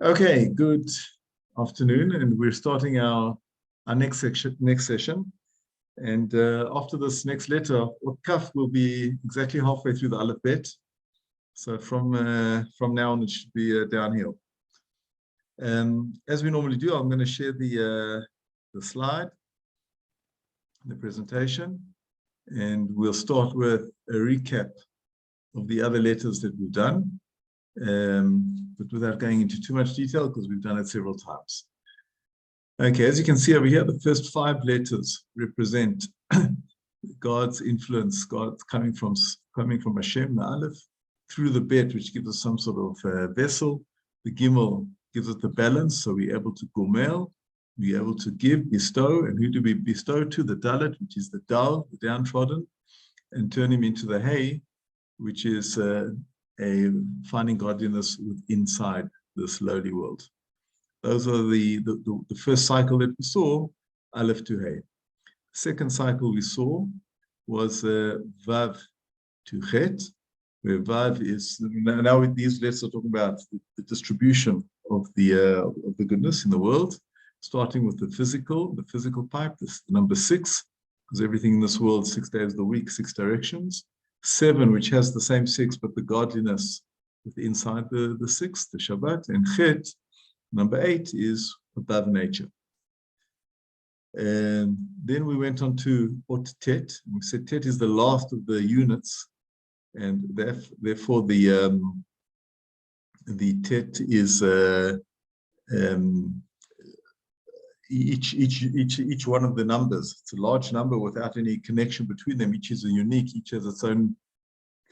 Okay, good afternoon, and we're starting our next session. And after this next letter, kaf will be exactly halfway through the AlephBet. So from now on, it should be downhill. As we normally do, I'm going to share the slide, the presentation, and we'll start with a recap of the other letters that we've done. But without going into too much detail, because we've done it several times. Okay, as you can see over here, the first 5 letters represent God's influence, God coming from Hashem, the Aleph, through the Bet, which gives us some sort of vessel. The Gimel gives us the balance, so we're able to gomel, we're able to give, bestow, and who do we bestow to? The Dalet, which is the Dal, the downtrodden, and turn him into the Hay, which is finding godliness inside this lowly world. Those are the first cycle that we saw, Aleph to Hay. Second cycle we saw was Vav to Chet, where Vav is, now with these letters are talking about the distribution of the goodness in the world, starting with the physical pipe, this number 6, because everything in this world, 6 days of the week, 6 directions. 7, which has the same 6, but the godliness inside the 6, the Shabbat. And Chet, number 8, is above nature. And then we went on to Ot Tet. We said Tet is the last of the units, and therefore the Tet is each one of the numbers. It's a large number without any connection between them. Each is unique, each has its own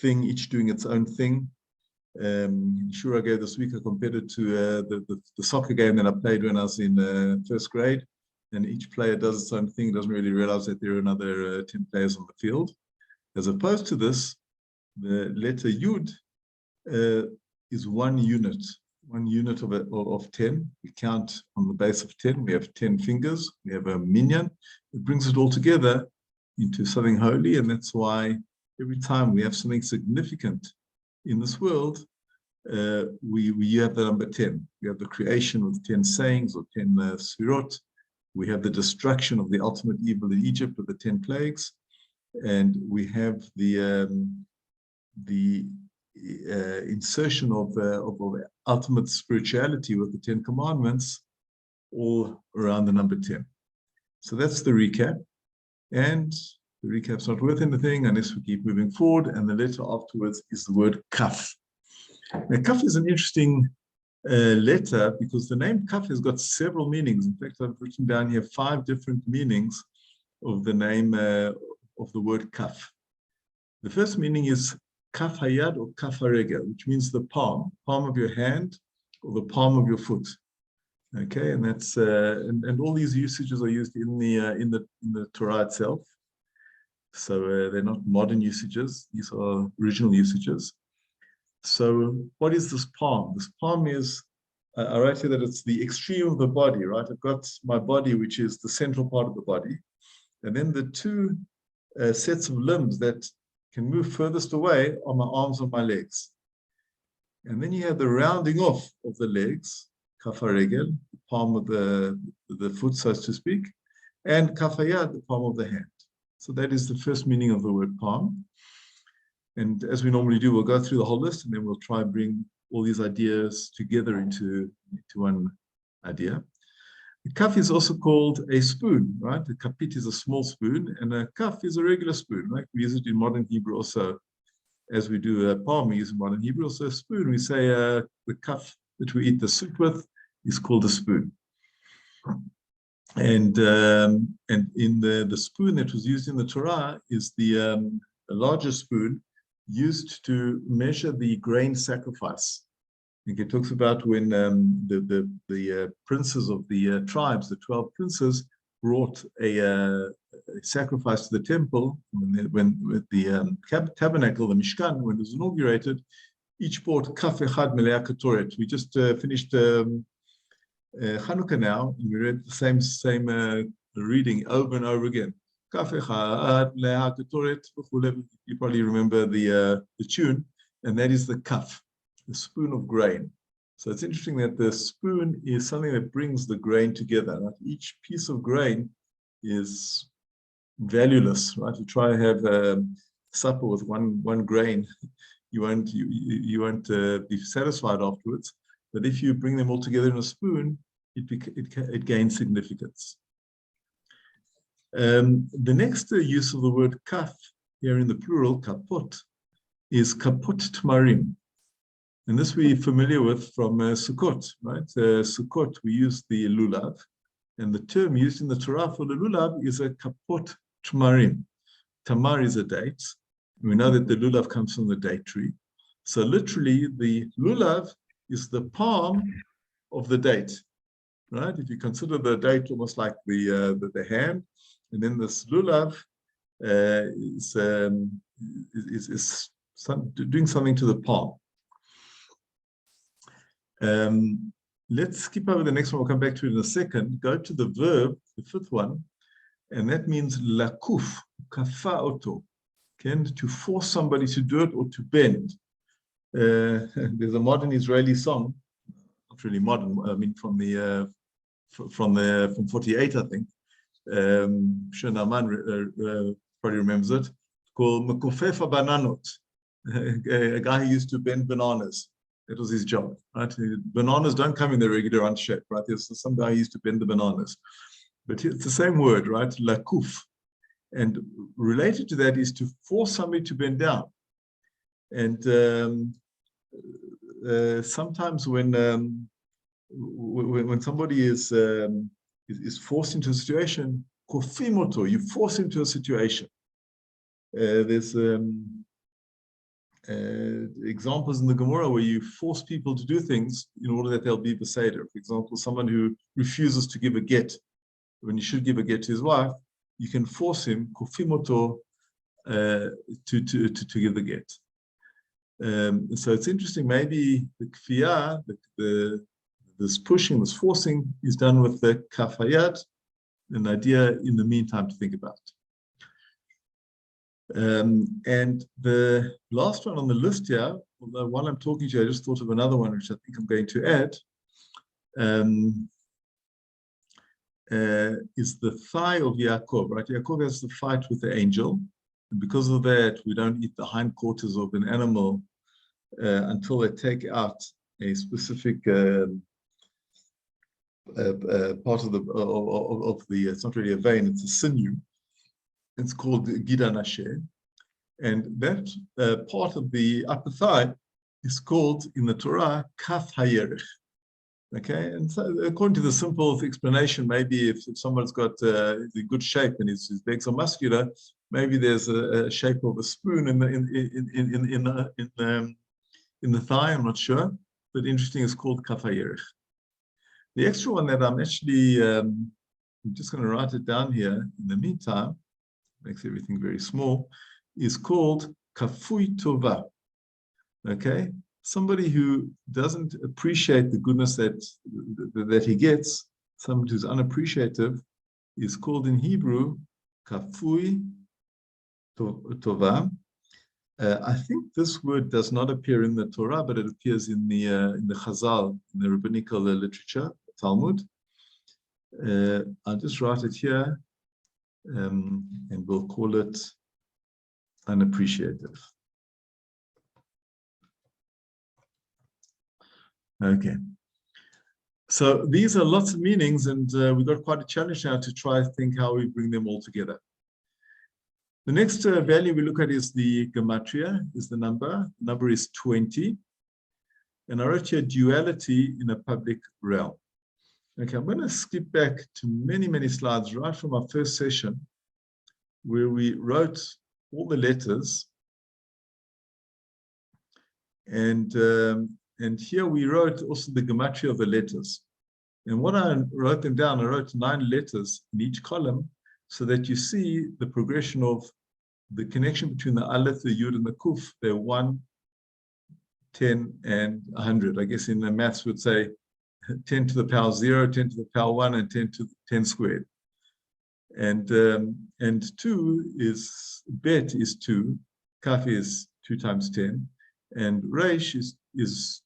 thing, each doing its own thing. Sure, I gave this week, I compared it to the soccer game that I played when I was in first grade, and each player does its own thing, doesn't really realize that there are another 10 players on the field. As opposed to this, the letter Yud is one unit of 10. We count on the base of 10. We have 10 fingers. We have a minyan. It brings it all together into something holy, and that's why every time we have something significant in this world, we have the number 10. We have the creation with 10 sayings or 10 sfirot. We have the destruction of the ultimate evil in Egypt with the 10 plagues, and we have the insertion of ultimate spirituality with the 10 commandments, all around the number 10. So that's the recap, and the recap's not worth anything unless we keep moving forward, and the letter afterwards is the word kaf. Now, kaf is an interesting letter because the name kaf has got several meanings. In fact, I've written down here 5 different meanings of the name of the word kaf. The first meaning is kaf hayad or kaf haregel, which means the palm of your hand or the palm of your foot. Okay, and that's and all these usages are used in the Torah itself. So they're not modern usages; these are original usages. So what is this palm? This palm is, I write here that it's the extreme of the body, right? I've got my body, which is the central part of the body, and then the 2 sets of limbs that can move furthest away are my arms or my legs. And then you have the rounding off of the legs, kaf haregel, the palm of the foot, so to speak, and kaf hayad, the palm of the hand. So that is the first meaning of the word palm. And as we normally do, we'll go through the whole list, and then we'll try and bring all these ideas together into one idea. The kaf is also called a spoon, right? A kapit is a small spoon, and a kaf is a regular spoon, right? We use it in modern Hebrew also, as we do a palm, we use in modern Hebrew. Also a spoon, we say the kaf that we eat the soup with is called a spoon. And in the spoon that was used in the Torah is the larger spoon used to measure the grain sacrifice. It talks about when the princes of the tribes, the 12 princes, brought a sacrifice to the temple when the tabernacle, the Mishkan, when it was inaugurated. Each brought kaf echad melea ketoret. We just finished Chanukah now, and we read the same reading over and over again. Kaf echad melea ketoret. You probably remember the tune, and that is the kaf, the spoon of grain. So it's interesting that the spoon is something that brings the grain together. Right? Each piece of grain is valueless, right? You try to have supper with one grain, you won't be satisfied afterwards. But if you bring them all together in a spoon, it gains significance. The next use of the word kaf here in the plural, kapot, is kapot tmarim. And this we're familiar with from Sukkot, right? Sukkot, we use the lulav, and the term used in the Torah for the lulav is a kapot tmarim. Tamar is a date. We know that the lulav comes from the date tree. So literally, the lulav is the palm of the date, right? If you consider the date almost like the hand, and then this lulav is doing something to the palm. Let's skip over the next one. We'll come back to it in a second. Go to the verb, the fifth one, and that means lakuf, kafa oto, to force somebody to do it or to bend. There's a modern Israeli song, not really modern, I mean from 48, I think. Shonaman probably remembers it, called Mekufefa Bananot, a guy who used to bend bananas. That was his job, right? Bananas don't come in their regular round shape, right? There's some guy who used to bend the bananas. But it's the same word, right? Lakuf. And related to that is to force somebody to bend down. And sometimes when somebody is forced into a situation, kofimoto, you force him to a situation. There's examples in the Gemara where you force people to do things in order that they'll be beseder. For example, someone who refuses to give a get when he should give a get to his wife, you can force him, kofimoto, to give the get. So it's interesting. Maybe the kfiyah, this pushing, this forcing, is done with the kafayat, an idea in the meantime to think about. And the last one on the list here, although while I'm talking to you, I just thought of another one which I think I'm going to add, is the thigh of Yaakov, right? Yaakov has the fight with the angel, and because of that, we don't eat the hindquarters of an animal until they take out a specific part of the it's not really a vein, it's a sinew. It's called Gida Nashe, and that part of the upper thigh is called in the Torah kaf hayerech. Okay, and so according to the simple explanation, maybe if someone's got the good shape and his legs are muscular, maybe there's a shape of a spoon in the thigh. I'm not sure, but interesting. It's called kaf hayerech. The extra one that I'm actually I'm just going to write it down here in the meantime, makes everything very small, is called kafui tova. Okay, somebody who doesn't appreciate the goodness that he gets, someone who's unappreciative, is called in Hebrew kafui tova. I think this word does not appear in the Torah, but it appears in the Chazal, in the rabbinical literature, Talmud. I'll just write it here, and we'll call it unappreciative. Okay. So these are lots of meanings, and we've got quite a challenge now to try to think how we bring them all together. The next value we look at is the gematria, is the number. The number is 20. And I wrote here duality in a public realm. Okay, I'm going to skip back to many, many slides right from our first session where we wrote all the letters. And here we wrote also the gematria of the letters. And when I wrote them down, I wrote 9 letters in each column so that you see the progression of the connection between the aleph, the yud, and the kuf. They're 1, 10, and 100. I guess in the maths would say 10 to the power 0, 10 to the power 1, and 10 to the 10 squared. And 2 is, bet is 2, kaf is 2 times 10, and resh is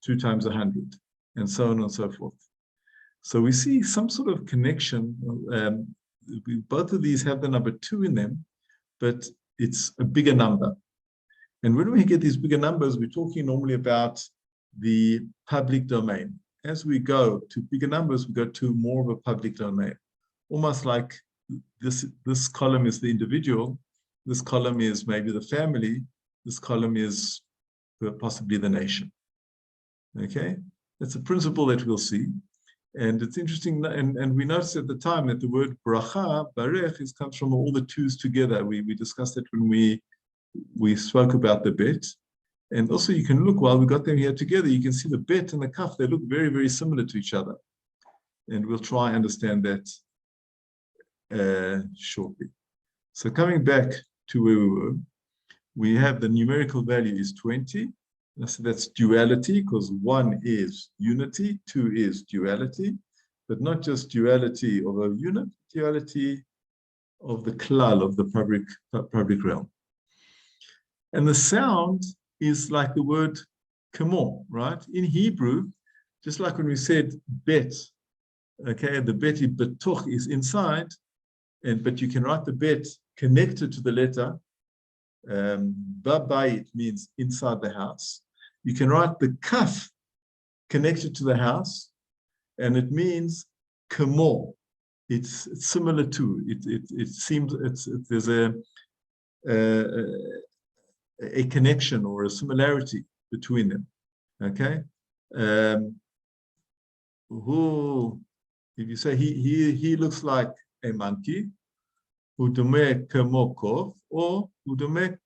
2 times 100. and so on and so forth. So we see some sort of connection. Both of these have the number 2 in them, but it's a bigger number. And when we get these bigger numbers, we're talking normally about the public domain. As we go to bigger numbers, we go to more of a public domain. Almost like this column is the individual, this column is maybe the family, this column is possibly the nation. Okay, that's a principle that we'll see. And it's interesting, and we noticed at the time that the word bracha, barech, comes from all the 2s together. We discussed it when we spoke about the bet. And also you can look, while we got them here together, you can see the bet and the kaf, they look very, very similar to each other. And we'll try and understand that shortly. So coming back to where we were, we have the numerical value is 20. So that's duality, because 1 is unity, 2 is duality, but not just duality of a unit, duality of the klal, of the public realm. And the sound is like the word kamo, right? In Hebrew, just like when we said bet, okay, the bet betoch is inside, but you can write the bet connected to the letter. Babayit means inside the house. You can write the kaf connected to the house, and it means kamo. It's similar to it seems there's a connection or a similarity between them. Okay, if you say he looks like a monkey, hu domeh kamo kof, or hu domeh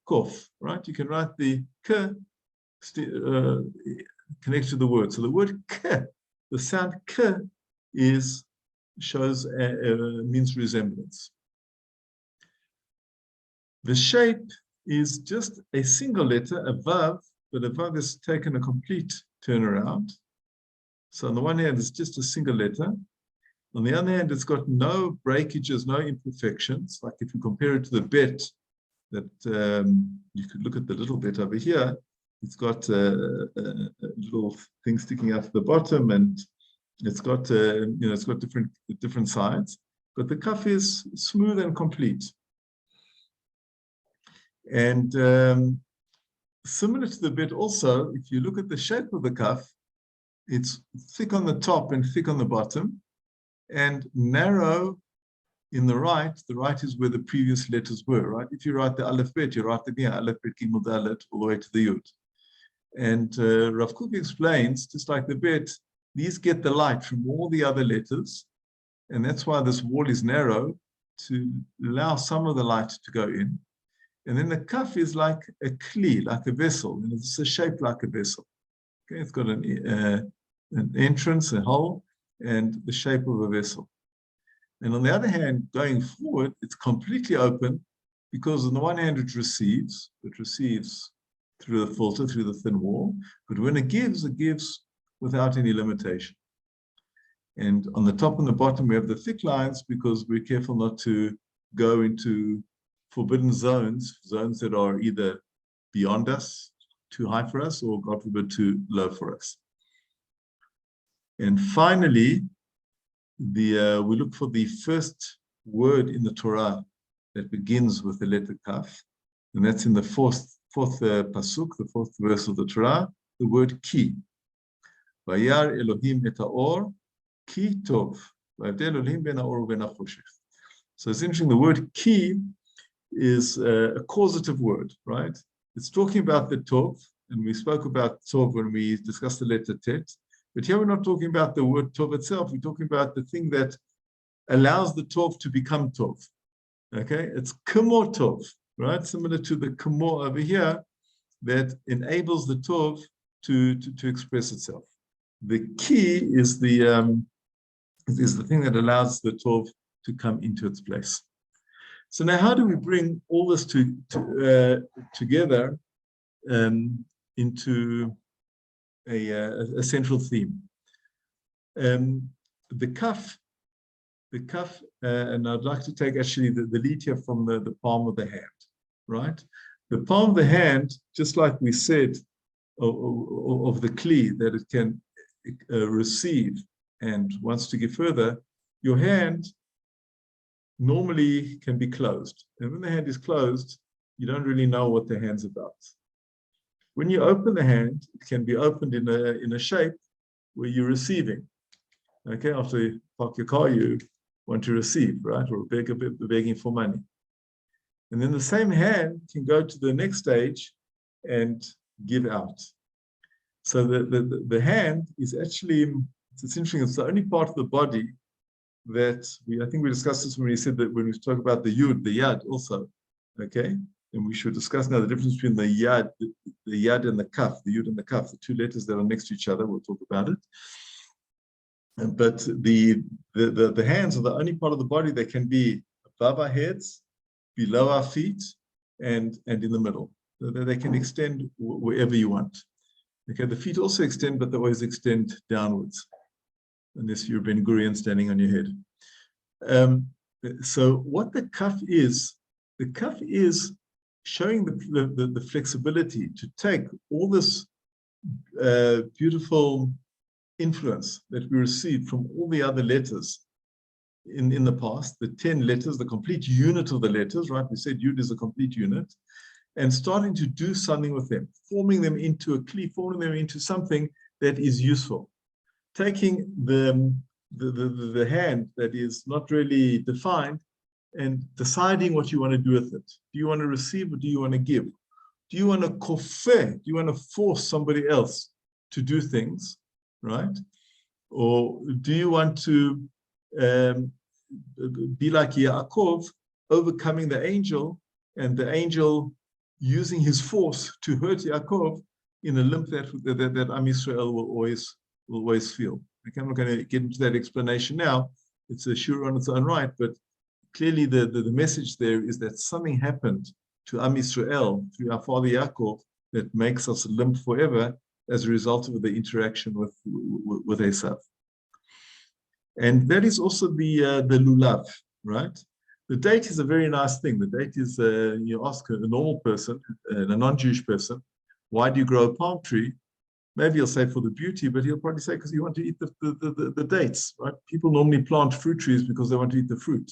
kof, right? You can write the k connected to the word. So the word k, the sound k, shows means resemblance. The shape is just a single letter, a vav, but a vav has taken a complete turnaround. So on the one hand, it's just a single letter. On the other hand, it's got no breakages, no imperfections. Like if you compare it to the bet, that you could look at the little bet over here. It's got a little thing sticking out at the bottom, and it's got it's got different sides. But the kaf is smooth and complete. And similar to the bet also, if you look at the shape of the kaf, it's thick on the top and thick on the bottom, and narrow in the right. The right is where the previous letters were, right? If you write the AlephBet, you write the AlephBet Gimel Dalet all the way to the Yud. And Rav Kook explains, just like the bet, these get the light from all the other letters, and that's why this wall is narrow, to allow some of the light to go in. And then the kaf is like a kli, like a vessel, and it's a shape like a vessel. Okay, it's got an entrance, a hole, and the shape of a vessel. And on the other hand, going forward, it's completely open, because on the one hand it receives through the filter, through the thin wall, but when it gives without any limitation. And on the top and the bottom, we have the thick lines, because we're careful not to go into forbidden zones that are either beyond us, too high for us, or God forbid, too low for us. And finally, we look for the first word in the Torah that begins with the letter kaf, and that's in the fourth pasuk, the 4th verse of the Torah, the word ki. Vayar Elohim et haor ki tov. Vayavdel Elohim ben haor uben hachoshech. So it's interesting, the word ki is a causative word, right? It's talking about the tov, and we spoke about tov when we discussed the letter tet. But here we're not talking about the word tov itself. We're talking about the thing that allows the tov to become tov. Okay, it's kamo tov, right? Similar to the kamo over here, that enables the tov to express itself. The key is the thing that allows the tov to come into its place. So now, how do we bring all this together into a central theme? The kaf, and I'd like to take actually the lead here from the palm of the hand, right? The palm of the hand, just like we said of the kli, that it can receive and wants to give further, your hand normally can be closed. And when the hand is closed, you don't really know what the hand's about. When you open the hand, it can be opened in a shape where you're receiving. Okay, after you park your car, you want to receive, right? Or begging for money. And then the same hand can go to the next stage and give out. So the hand is actually, it's interesting, it's the only part of the body that I think we discussed this when we said that when we talk about the yad also, okay? And we should discuss now the difference between the yad and the kaf, the yud and the kaf, the two letters that are next to each other. We'll talk about it. But the hands are the only part of the body that can be above our heads, below our feet, and in the middle. So they can extend wherever you want. Okay, the feet also extend, but they always extend downwards, unless you're Ben Gurion standing on your head. So what the kaf is showing the flexibility to take all this beautiful influence that we received from all the other letters in the past, the 10 letters, the complete unit of the letters, right? We said Yud is a complete unit, and starting to do something with them, forming them into a kli, forming them into something that is useful. Taking the hand that is not really defined and deciding what you want to do with it. Do you want to receive or do you want to give? Do you want to kofeh? Do you want to force somebody else to do things, right? Or do you want to be like Yaakov, overcoming the angel, and the angel using his force to hurt Yaakov in a limp that Am Yisrael will always feel? Okay, I'm not going to get into that explanation now. It's a shur on its own right, but clearly the message there is that something happened to Am Yisrael through our father Yaakov that makes us limp forever as a result of the interaction with Esau. And that is also the lulav, right? The date is a very nice thing. The date is, you ask a normal person, a non-Jewish person, why do you grow a palm tree? Maybe he'll say for the beauty, but he'll probably say because you want to eat the dates, right? People normally plant fruit trees because they want to eat the fruit.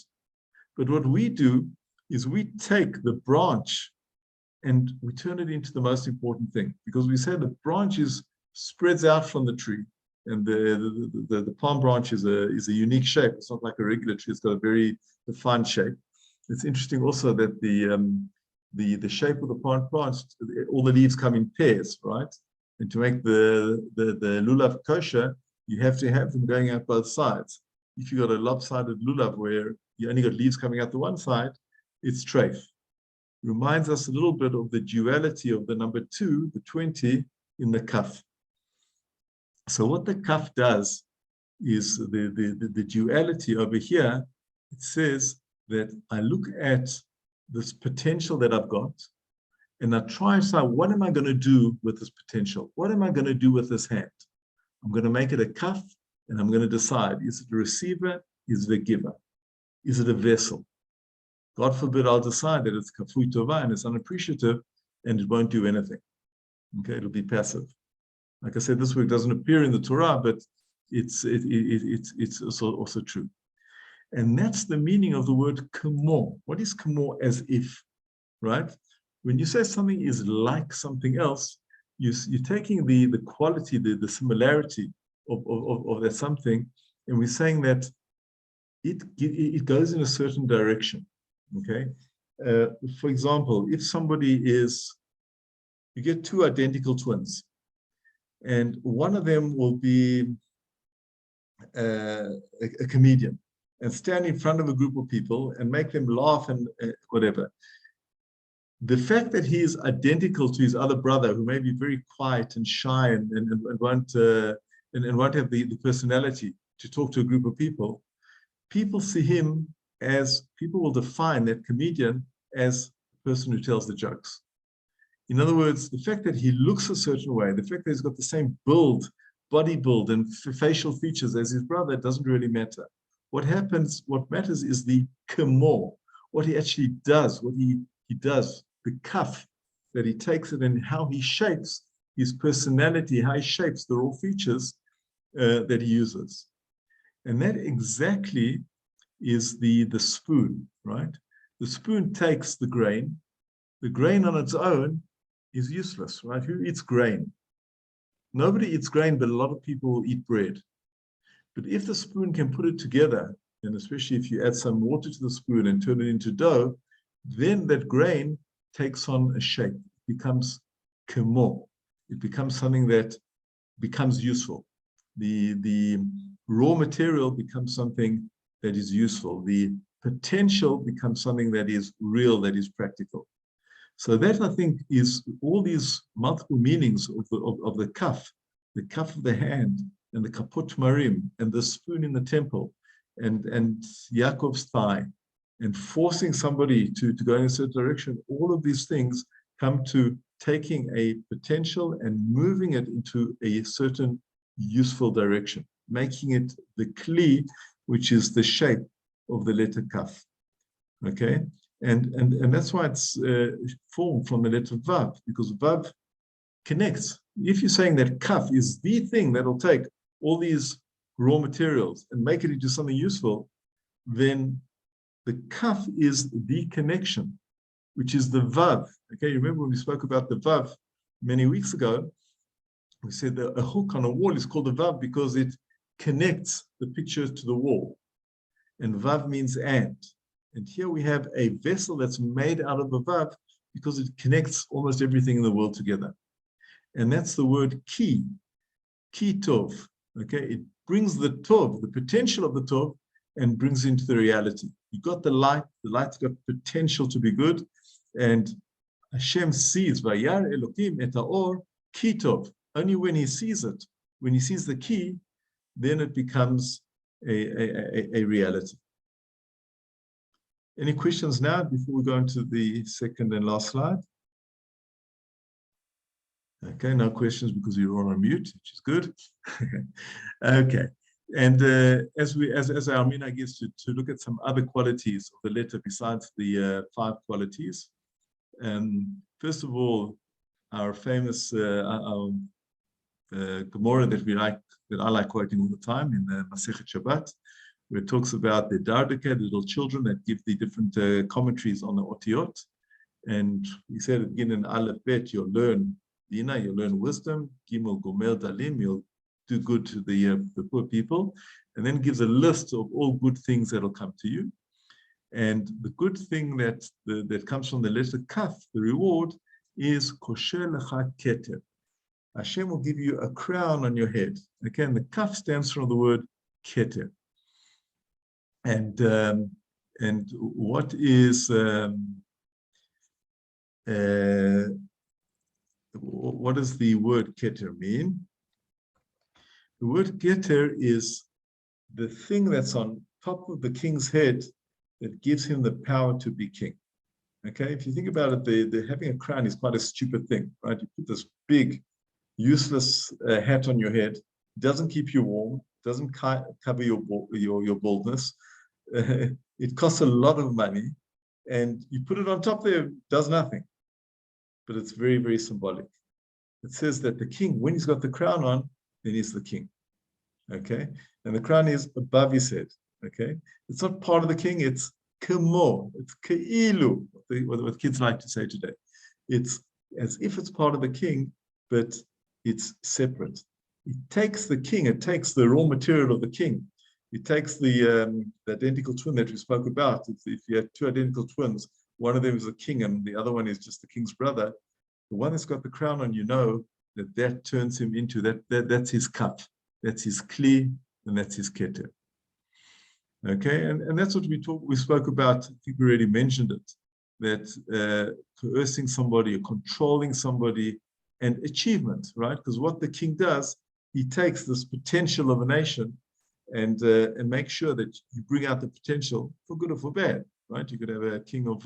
But what we do is we take the branch and we turn it into the most important thing, because we say the branch spreads out from the tree, and the palm branch is a unique shape. It's not like a regular tree. It's got a very defined shape. It's interesting also that the shape of the palm branch, all the leaves come in pairs, right? And to make the lulav kosher, you have to have them going out both sides. If you've got a lopsided lulav where you only got leaves coming out the one side, it's treif. Reminds us a little bit of the duality of the number 2, the 20, in the kaf. So what the kaf does is the duality over here. It says that I look at this potential that I've got, and I try and say, what am I going to do with this potential? What am I going to do with this hand? I'm going to make it a kaf, and I'm going to decide, is it a receiver? Is it a giver? Is it a vessel? God forbid I'll decide that it's kafui tova and it's unappreciative and it won't do anything. Okay, it'll be passive. Like I said, this word doesn't appear in the Torah, but it's also true. And that's the meaning of the word kamo. What is kamo? As if, right? When you say something is like something else, you're taking the quality, the similarity of that something, and we're saying that it goes in a certain direction. Okay. For example, if somebody you get 2 identical twins, and one of them will be a comedian and stand in front of a group of people and make them laugh and whatever. The fact that he is identical to his other brother, who may be very quiet and shy and won't have the personality to talk to a group of people, people see him as, people will define that comedian as the person who tells the jokes. In other words, the fact that he looks a certain way, the fact that he's got the same body build and facial features as his brother doesn't really matter. What matters is the kamo, what he actually does, what he does, the kaf, that he takes it and how he shapes his personality, how he shapes the raw features that he uses. And that exactly is the spoon, right? The spoon takes the grain. The grain on its own is useless, right? Who eats grain? Nobody eats grain, but a lot of people eat bread. But if the spoon can put it together, and especially if you add some water to the spoon and turn it into dough, then that grain takes on a shape. It becomes kemo. It becomes something that becomes useful. The raw material becomes something that is useful. The potential becomes something that is real, that is practical. So that, I think, is all these multiple meanings of the kaf of the hand, and the kafot tamarim, and the spoon in the temple, and Yaakov's thigh, and forcing somebody to go in a certain direction. All of these things come to taking a potential and moving it into a certain useful direction, making it the kli, which is the shape of the letter kaf. Okay, and that's why it's formed from the letter vav, because vav connects. If you're saying that kaf is the thing that'll take all these raw materials and make it into something useful, then the kaf is the connection, which is the vav. Okay, remember when we spoke about the vav many weeks ago, we said that a hook on a wall is called a vav because it connects the picture to the wall. And vav means and. And here we have a vessel that's made out of a vav because it connects almost everything in the world together. And that's the word ki tov. Okay, it brings the tov, the potential of the tov, and brings into the reality. You got the light's got potential to be good, and Hashem sees vayar Elokim et haor ki tov. Only when he sees it, when he sees the key, then it becomes a reality. Any questions now before we go into the second and last slide? Okay, no questions because you're all on mute, which is good. Okay, and as our mina gives to look at some other qualities of the letter besides the 5 qualities. First of all, our famous Gemara that I like quoting all the time in the Masechet Shabbat, where it talks about the dardeke, the little children that give the different commentaries on the otiyot. And he said again in AlephBet, you'll learn Dina, you'll learn wisdom. Gimel Gomer Dalim, you'll do good to the poor people. And then gives a list of all good things that'll come to you. And the good thing that comes from the letter kaf, the reward, is kosher lecha keter. Hashem will give you a crown on your head. Again, the kaf stands for the word keter. And what is what does the word keter mean? The word keter is the thing that's on top of the king's head that gives him the power to be king. Okay, if you think about it, the having a crown is quite a stupid thing, right? You put this big, useless hat on your head. It doesn't keep you warm. Doesn't cover your baldness. It costs a lot of money, and you put it on top there, it does nothing. But it's very, very symbolic. It says that the king, when he's got the crown on, then he's the king. Okay, and the crown is above his head. Okay, it's not part of the king. It's kemo. It's keilu. What kids like to say today. It's as if it's part of the king, but it's separate. It takes the king. It takes the raw material of the king. It takes the identical twin that we spoke about. If you have 2 identical twins, one of them is the king and the other one is just the king's brother. The one that's got the crown on, you know that turns him into that's his cup, that's his kli, and that's his keter. Okay, and that's what we spoke about. I think we already mentioned it, that coercing somebody or controlling somebody and achievement, right? Because what the king does, he takes this potential of a nation and make sure that you bring out the potential for good or for bad, right? You could have a king of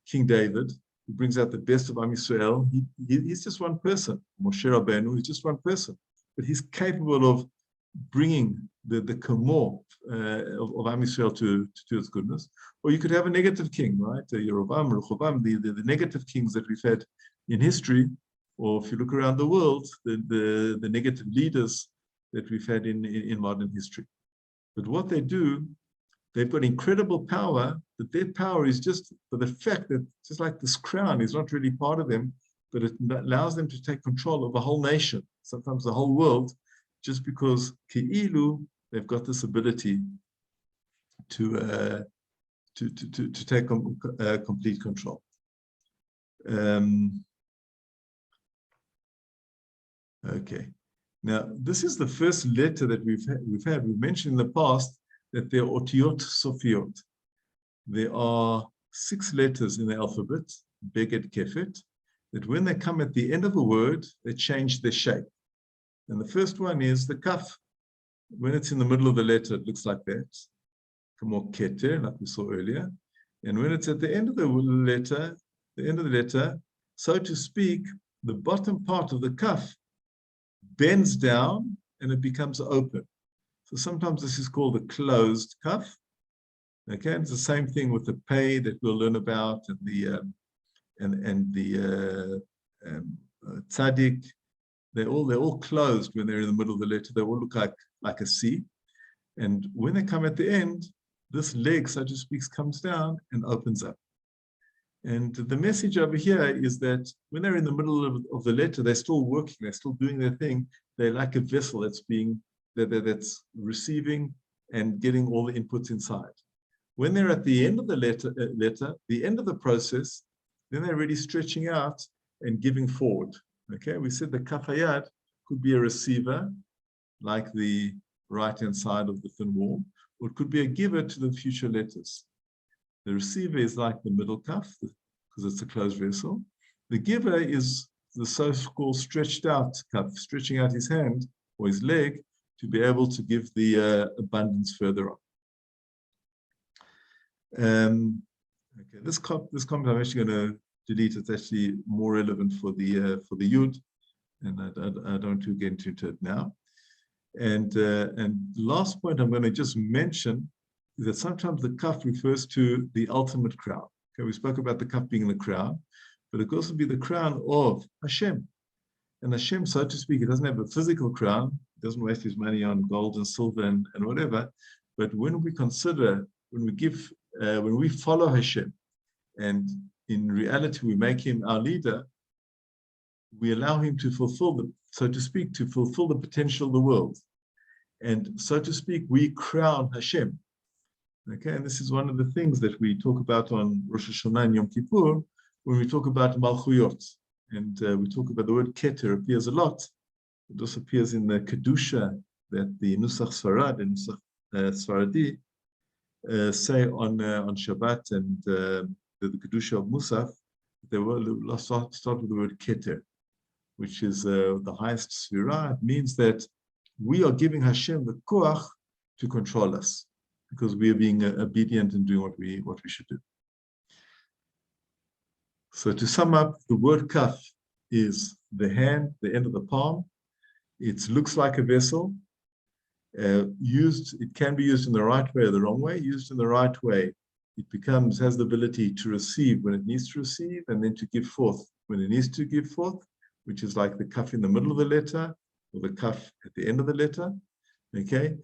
King David who brings out the best of Am Yisrael. He's just one person. Moshe Rabbeinu is just one person, but he's capable of bringing the kamo of Am Yisrael to its goodness. Or you could have a negative king, right? Yerovam, Rehoboam, the negative kings that we've had in history. Or if you look around the world, the negative leaders that we've had in modern history. But what they do, they've got incredible power, but their power is just for the fact that just like this crown is not really part of them, but it allows them to take control of a whole nation, sometimes the whole world, just because Ke'ilu, they've got this ability to take complete control. Okay. Now, this is the first letter that we've had. We've mentioned in the past that there are otiyot sofiot. There are 6 letters in the alphabet, beged kefet, that when they come at the end of a word, they change their shape. And the first one is the kaf. When it's in the middle of the letter, it looks like that. Kamo keter, like we saw earlier. And when it's at the end of the letter, so to speak, the bottom part of the kaf bends down and it becomes open. So sometimes this is called a closed kaf. Okay, and it's the same thing with the pay that we'll learn about, and the tzaddik. They're all closed when they're in the middle of the letter. They all look like a C. And when they come at the end, this leg, so to speak, comes down and opens up. And the message over here is that when they're in the middle of the letter, they're still working, they're still doing their thing. They're like a vessel that's receiving and getting all the inputs inside. When they're at the end of the letter, the end of the process, then they're really stretching out and giving forward. Okay, we said the kaf hayad could be a receiver, like the right-hand side of the thin wall, or it could be a giver to the future letters. The receiver is like the middle kaf, because it's a closed vessel. The giver is the so-called stretched out kaf, stretching out his hand or his leg to be able to give the abundance further on. Okay, this comment I'm actually going to delete. It's actually more relevant for the yud, and I don't want to get into it now. And the last point I'm going to just mention is that sometimes the kaf refers to the ultimate crown. Okay, we spoke about the kaf being the crown, but it could also be the crown of Hashem. And Hashem, so to speak, he doesn't have a physical crown. He doesn't waste his money on gold and silver and whatever. But when we consider, when we follow Hashem, and in reality we make him our leader, we allow him to fulfill so to speak, to fulfill the potential of the world. And so to speak, we crown Hashem. Okay, and this is one of the things that we talk about on Rosh Hashanah and Yom Kippur, when we talk about Malchuyot. And we talk about the word Keter appears a lot. It also appears in the Kedusha that the Nusach Sfarad and Nusach Sfaradi say on Shabbat and the Kedusha of Musaf. They will start with the word Keter, which is the highest Sfirah. It means that we are giving Hashem the koach to control us, because we are being obedient and doing what we should do. So to sum up, the word kaf is the hand, the end of the palm. It looks like a vessel. It can be used in the right way or the wrong way. Used in the right way, it has the ability to receive when it needs to receive, and then to give forth when it needs to give forth, which is like the kaf in the middle of the letter, or the kaf at the end of the letter. Okay,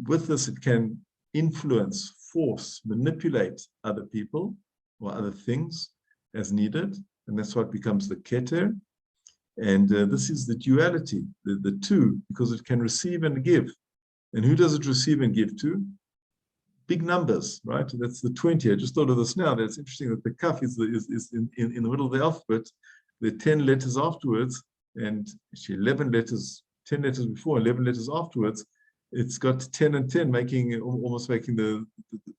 with this it can influence, force, manipulate other people or other things as needed, and that's what becomes the keter. And this is the duality, the two, because it can receive and give. And who does it receive and give to? Big numbers, right? That's the 20. I just thought of this now. That's interesting that the kaf is in the middle of the alphabet. There are 10 letters afterwards, and actually 11 letters, 10 letters before, 11 letters afterwards. It's got 10 and 10, almost making the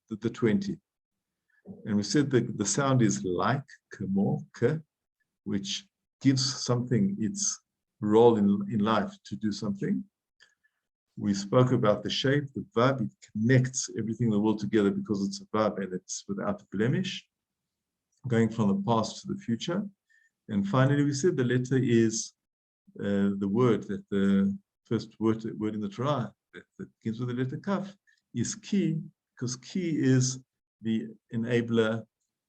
20. And we said that the sound is like, kamo, ke, which gives something its role in life to do something. We spoke about the shape, the verb. It connects everything in the world together because it's a verb and it's without a blemish, going from the past to the future. And finally, we said the letter is the word, that the first word in the Torah that begins with the letter kaf is ki, because ki is the enabler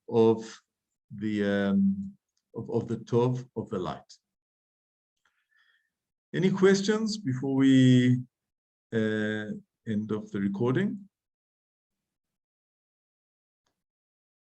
of the tov, of the light. Any questions before we end of the recording?